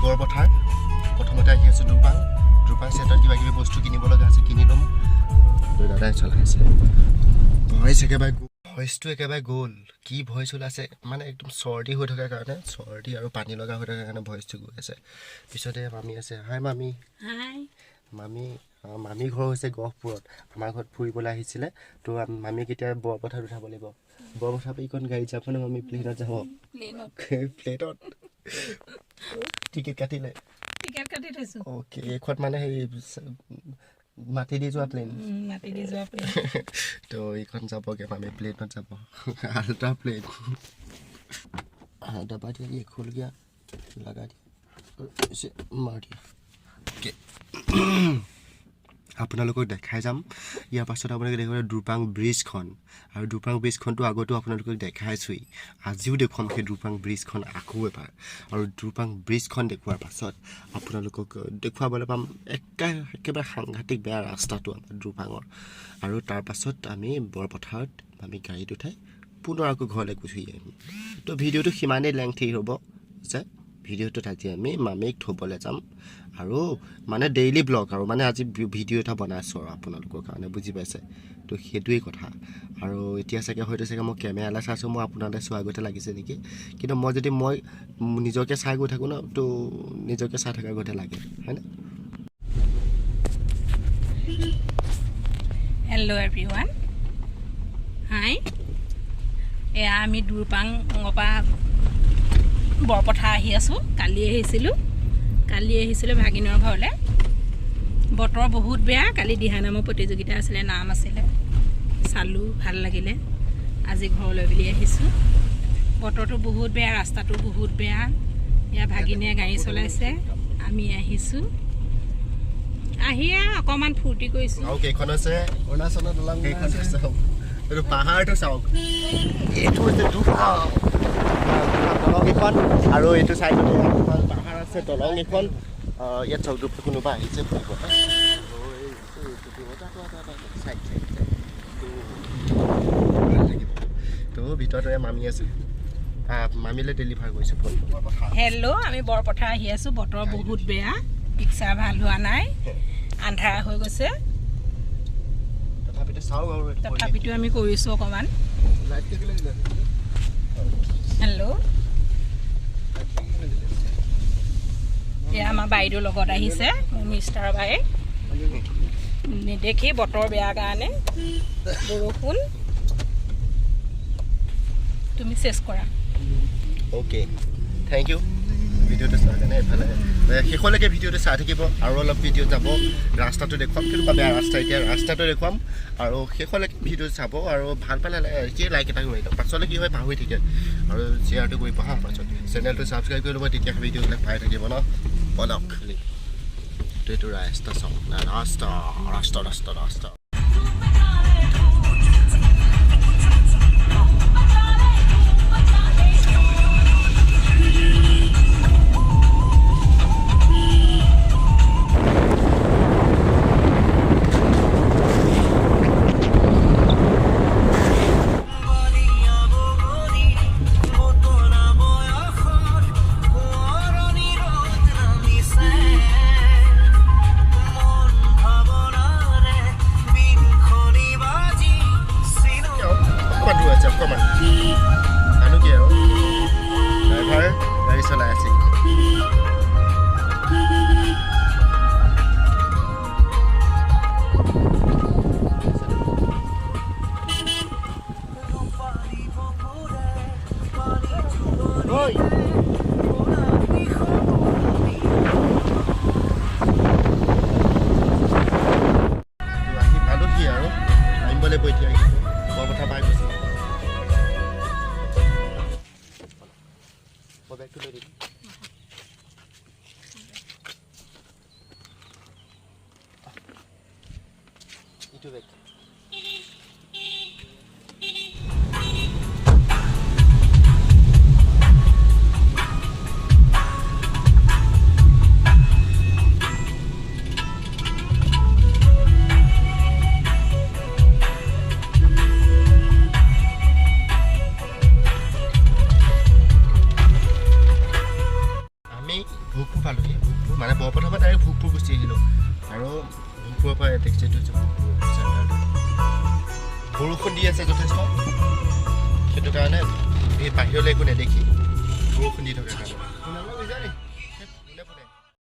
বৰপথাৰ প্ৰথমতে আহি আছোঁ দুৰপাং চেণ্টাৰত কিবা কিবি বস্তু কিনিব লগা আছে কিনি ল'ম দাদাই চলাই আছে ভইচটো একেবাৰে গ'ল কি ভইচ ওলাইছে মানে একদম চৰ্দি হৈ থকাৰ কাৰণে চৰ্দি আৰু পানী লগা হৈ থকাৰ কাৰণে ভইচটো গৈ আছে পিছতে মামী আছে হাই মামী হাই মামী ঘৰ হৈছে গহপুৰত আমাৰ ঘৰত ফুৰিবলৈ আহিছিলে তো মামী কেতিয়া বৰপথাৰত উঠাব লাগিব বৰপথাৰ পৰা এইখন গাড়ী যাব নে মামী প্লেনত যাব প্লেনত টিকেট কাটিলে কাটি থৈছোঁ অ'কে এইখন মানে সেই মাটি দি যোৱা প্লেন তো এইখন যাবগৈ মামী প্লেনত যাব আল্ট্ৰা প্লেন দবা দিয়া খোল গিয়া লগা দিয়া মাৰ দিয়া অ'কে আপোনালোকক দেখাই যাম ইয়াৰ পাছত আপোনালোকে দেখিব দুৰপাং ব্ৰিজখন আৰু দুৰপাং ব্ৰিজখনটো আগতো আপোনালোকক দেখাইছোঁৱেই আজিও দেখুৱাম সেই দুৰপাং ব্ৰিজখন আকৌ এবাৰ আৰু দুৰপাং ব্ৰিজখন দেখুৱাৰ পাছত আপোনালোকক দেখুৱাবলৈ পাম একেবাৰে সাংঘাতিক বেয়া ৰাস্তাটো আমাৰ দুৰপাঙৰ আৰু তাৰ পাছত আমি বৰপথাৰত আমি গাড়ীত উঠাই পুনৰ আকৌ ঘৰলৈ গুচি আহিম তো ভিডিঅ'টো সিমানেই লেংথি হ'ব যে ভিডিঅ'টোত আজি আমি মামীক থ'বলৈ যাম আৰু মানে ডেইলি ব্লগ আৰু মানে আজি ভিডিঅ' এটা বনাইছোঁ আৰু আপোনালোকৰ কাৰণে বুজি পাইছে তো সেইটোৱেই কথা আৰু এতিয়া চাগে মই কেমেৰালৈ চাইছোঁ মই আপোনালৈ চোৱাৰ আগতে লাগিছে নেকি কিন্তু মই যদি নিজকে চাই গৈ থাকোঁ ন তো নিজকে চাই থকাৰ আগতে লাগে হয়নে হেল্ল' এভৰিৱান হাই এয়া আমি দুৰপাঙৰ পৰা বৰপথাৰ আহি আছোঁ কালি আহিছিলোঁ ভাগিনৰ ঘৰলৈ বতৰ বহুত বেয়া কালি দিহানামৰ প্ৰতিযোগিতা আছিলে নাম আছিলে চালোঁ ভাল লাগিলে আজি ঘৰলৈ বুলি আহিছোঁ বতৰটো বহুত বেয়া ৰাস্তাটো বহুত বেয়া এয়া ভাগিনে গাড়ী চলাইছে আমি আহিছোঁ আহিয়ে অকণমান ফূৰ্তি কৰিছোঁ আৰু কেইখন আছে অৰুণাচলৰ দলং কেইখন আছে এইটো পাহাৰটো চাওক এইটো হৈছে দুৰপাং দলং এখন আৰু এইটো চাইডতে পাহাৰ আছে দলং এখন ইয়াত চাওক কোনোবা আহিছে ফুৰিব তো ভিতৰতে মামী আছে মামীলৈ ডেলিভাৰ কৰিছোঁ ফোন হেল্ল' আমি বৰপথাৰ আহি আছোঁ বতৰ বহুত বেয়া পিকচাৰ ভাল হোৱা নাই আন্ধাৰ হৈ গৈছে তথাপিতো আমি কৰিছোঁ অকণমান হেল্ল' এয়া আমাৰ বাইদেউৰ লগত আহিছে মিষ্টাৰ বাই নেদেখি বতৰ বেয়া কাৰণে বৰষুণ তুমি চেছ কৰা অ'কে থেংক ইউ ভিডিঅ'টো চোৱাৰ কাৰণে এইফালে শেষলৈকে ভিডিঅ'টো চাই থাকিব আৰু অলপ ভিডিঅ' যাব ৰাস্তাটো দেখুৱাম কেনেকুৱা বেয়া ৰাস্তা এতিয়া ৰাস্তাটো দেখুৱাম আৰু শেষলৈকে ভিডিঅ' চাব আৰু ভাল পালে এতিয়া লাইক এটা কৰি দিয়ক পাছলৈ কি হয় পাহৰি থাকে আৰু শ্বেয়াৰটো কৰিব হা পাছত চেনেলটো ছাবস্ক্ৰাইব কৰি ল'ব তেতিয়া ভিডিঅ'বিলাক পাই থাকিব ন বলক খালি এইটো ৰাস্তা চাওক ৰাস্তা চলাই আছে পালোহি আৰু আহিবলৈ এতিয়া বৰপথা পাই গৈছে বেগটো লৈ দিম ইটো বেগ ভোগপুৰ পালোহি ভোগপুৰ মানে বৰপথাৰ পৰা ডাইৰেক্ট ভোগপুৰ গুচি আহিলোঁ আৰু ভোগপুৰৰ পৰা টেক্সিটো বৰষুণ দি আছে যথেষ্ট সেইটো কাৰণে এই বাহিৰলৈ একো নেদেখি বৰষুণ দি থকাৰ কাৰণে